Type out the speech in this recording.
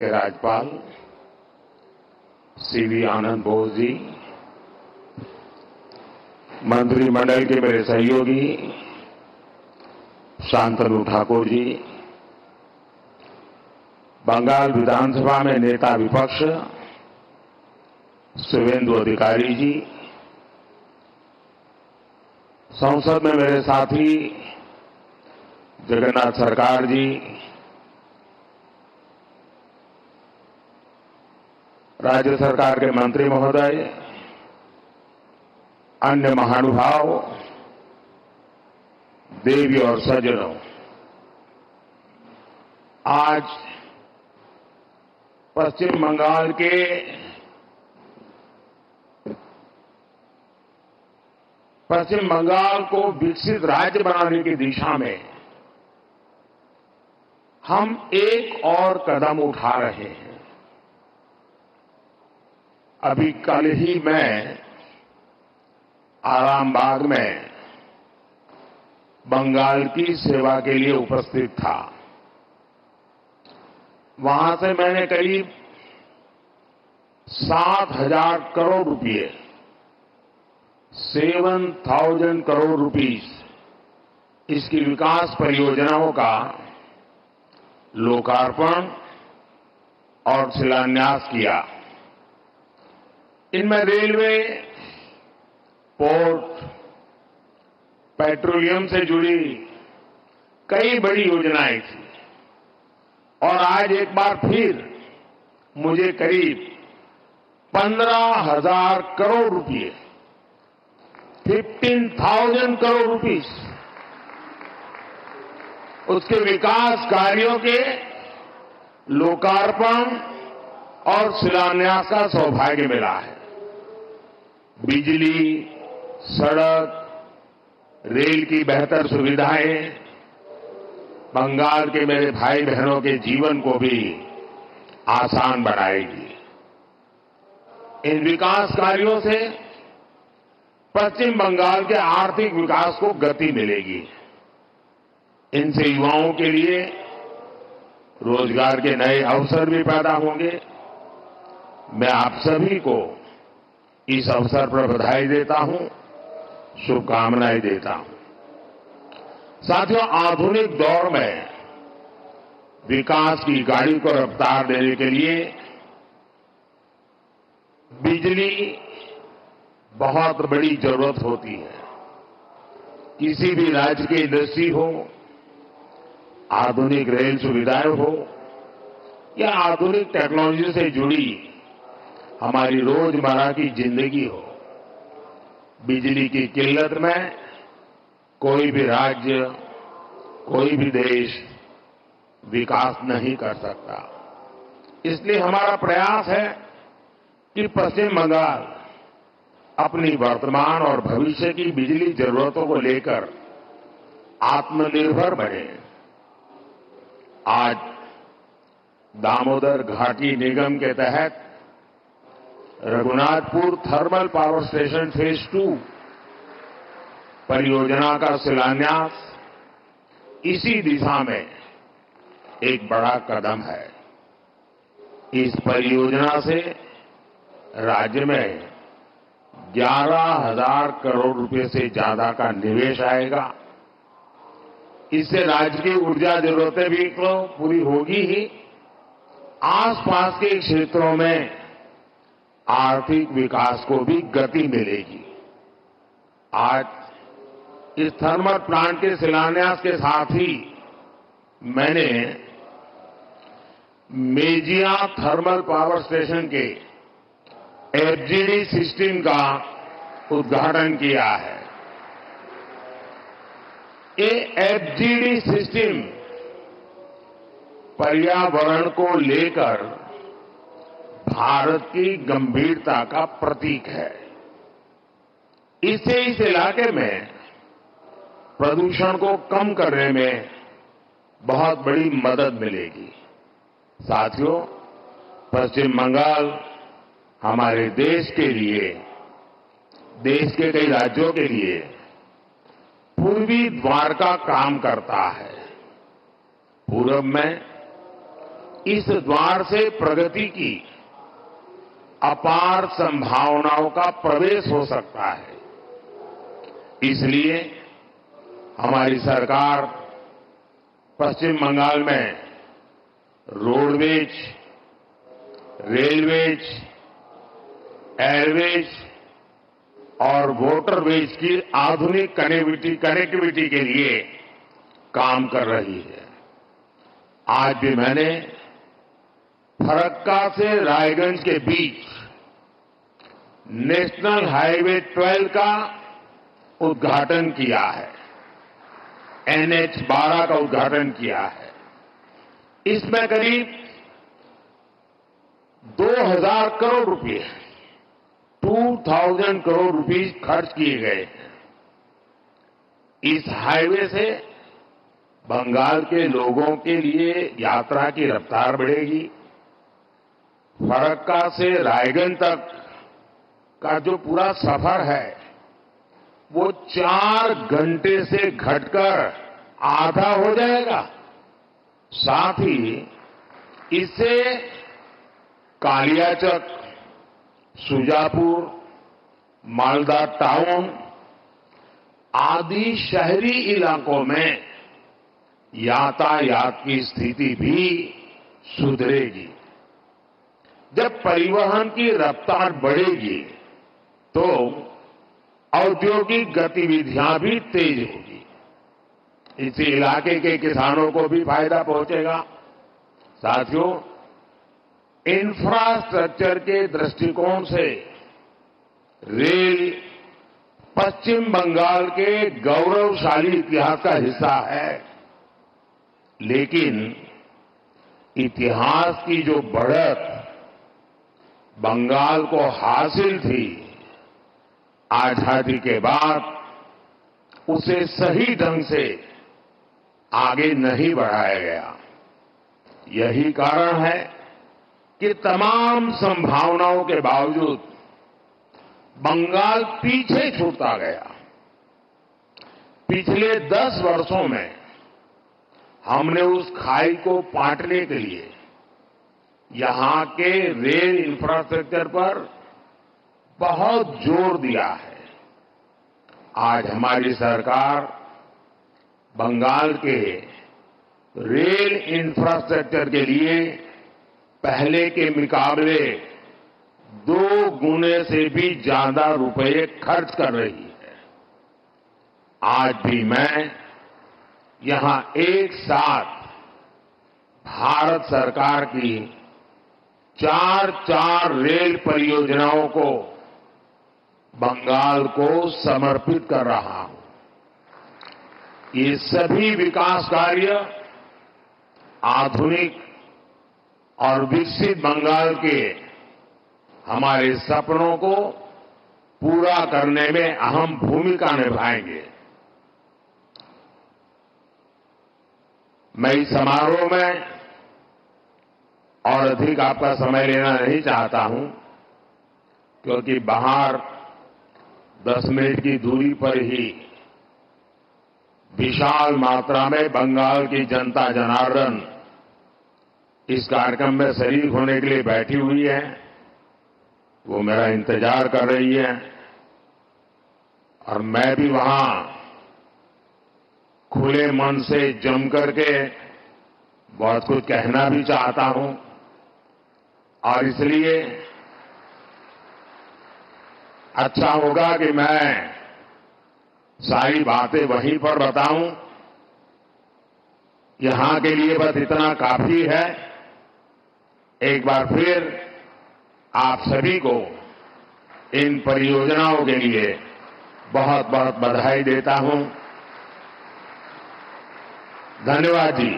के राज्यपाल सीवी आनंद बोस जी, मंत्रिमंडल के मेरे सहयोगी शांतनु ठाकुर जी, बंगाल विधानसभा में नेता विपक्ष शुभेंदु अधिकारी जी, संसद में मेरे साथी जगन्नाथ सरकार जी, राज्य सरकार के मंत्री महोदय, अन्य महानुभाव, देवी और सज्जनों, आज पश्चिम बंगाल को विकसित राज्य बनाने की दिशा में हम एक और कदम उठा रहे हैं। अभी कल ही मैं आरामबाग में बंगाल की सेवा के लिए उपस्थित था। वहां से मैंने करीब 7,000 करोड़ रुपए 7,000 करोड़ रुपीस इसकी विकास परियोजनाओं का लोकार्पण और शिलान्यास किया। इनमें रेलवे, पोर्ट, पेट्रोलियम से जुड़ी कई बड़ी योजनाएं थी और आज एक बार फिर मुझे करीब 15,000 करोड़ रुपए 15,000 करोड़ रुपीस उसके विकास कार्यों के लोकार्पण और शिलान्यास का सौभाग्य मिला है। बिजली, सड़क, रेल की बेहतर सुविधाएं बंगाल के मेरे भाई बहनों के जीवन को भी आसान बनाएगी। इन विकास कार्यों से पश्चिम बंगाल के आर्थिक विकास को गति मिलेगी। इनसे युवाओं के लिए रोजगार के नए अवसर भी पैदा होंगे। मैं आप सभी को इस अवसर पर बधाई देता हूं, शुभकामनाएं देता हूं। साथियों, आधुनिक दौर में विकास की गाड़ी को रफ्तार देने के लिए बिजली बहुत बड़ी जरूरत होती है। किसी भी राज्य की इंडस्ट्री हो, आधुनिक रेल सुविधाएं हो या आधुनिक टेक्नोलॉजी से जुड़ी हमारी रोजमर्रा की जिंदगी हो, बिजली की किल्लत में कोई भी राज्य, कोई भी देश विकास नहीं कर सकता। इसलिए हमारा प्रयास है कि पश्चिम बंगाल अपनी वर्तमान और भविष्य की बिजली जरूरतों को लेकर आत्मनिर्भर बने। आज दामोदर घाटी निगम के तहत Raghunathpur thermal power station phase 2 परियोजना का शिलान्यास इसी दिशा में एक बड़ा कदम है। इस परियोजना से राज्य में 11,000 करोड़ रुपए से ज्यादा का निवेश आएगा। इससे राज्य की ऊर्जा जरूरतें भी तो पूरी होगी ही, आसपास के क्षेत्रों में आर्थिक विकास को भी गति मिलेगी। आज इस थर्मल प्लांट के शिलान्यास के साथ ही मैंने मेजिया थर्मल पावर स्टेशन के एफजीडी सिस्टम का उद्घाटन किया है। ये एफजीडी सिस्टम पर्यावरण को लेकर भारत की गंभीरता का प्रतीक है। इससे इस इलाके में प्रदूषण को कम करने में बहुत बड़ी मदद मिलेगी। साथियों, पश्चिम बंगाल हमारे देश के लिए, देश के कई राज्यों के लिए पूर्वी द्वार का काम करता है। पूरब में इस द्वार से प्रगति की अपार संभावनाओं का प्रवेश हो सकता है। इसलिए हमारी सरकार पश्चिम बंगाल में रोडवेज, रेलवेज, एयरवेज और वाटरवेज की आधुनिक कनेक्टिविटी के लिए काम कर रही है। आज भी मैंने फरक्का से रायगंज के बीच नेशनल हाईवे 12 का उद्घाटन किया है, NH-12 का उद्घाटन किया है। इसमें करीब 2000 करोड़ रुपए 2000 करोड़ रुपए खर्च किए गए हैं। इस हाईवे से बंगाल के लोगों के लिए यात्रा की रफ्तार बढ़ेगी। फरक्का से रायगंज तक का जो पूरा सफर है वो 4 घंटे से घटकर आधा हो जाएगा। साथ ही इससे कालियाचक, सुजापुर, मालदा टाउन आदि शहरी इलाकों में यातायात की स्थिति भी सुधरेगी। जब परिवहन की रफ्तार बढ़ेगी तो औद्योगिक गतिविधियां भी तेज होगी। इस इलाके के किसानों को भी फायदा पहुंचेगा। साथियों, इंफ्रास्ट्रक्चर के दृष्टिकोण से रेल पश्चिम बंगाल के गौरवशाली इतिहास का हिस्सा है, लेकिन इतिहास की जो बढ़त बंगाल को हासिल थी, आजादी के बाद उसे सही ढंग से आगे नहीं बढ़ाया गया। यही कारण है कि तमाम संभावनाओं के बावजूद बंगाल पीछे छूटता गया। पिछले 10 वर्षों में हमने उस खाई को पाटने के लिए यहां के रेल इंफ्रास्ट्रक्चर पर बहुत जोर दिया है। आज हमारी सरकार बंगाल के रेल इंफ्रास्ट्रक्चर के लिए पहले के मुकाबले 2 गुने से भी ज्यादा रुपए खर्च कर रही है। आज भी मैं यहां एक साथ भारत सरकार की 4 रेल परियोजनाओं को बंगाल को समर्पित कर रहा हूं। ये सभी विकास कार्य आधुनिक और विकसित बंगाल के हमारे सपनों को पूरा करने में अहम भूमिका निभाएंगे। मैं इस समारोह में और अधिक आपका समय लेना नहीं चाहता हूं, क्योंकि बाहर 10 मिनट की दूरी पर ही विशाल मात्रा में बंगाल की जनता जनार्दन इस कार्यक्रम में शरीक होने के लिए बैठी हुई है। वो मेरा इंतजार कर रही है और मैं भी वहां खुले मन से जम करके बहुत कुछ कहना भी चाहता हूं और इसलिए अच्छा होगा कि मैं सारी बातें वहीं पर बताऊं। यहां के लिए बस इतना काफी है। एक बार फिर आप सभी को इन परियोजनाओं के लिए बहुत बहुत बधाई देता हूं। धन्यवाद जी।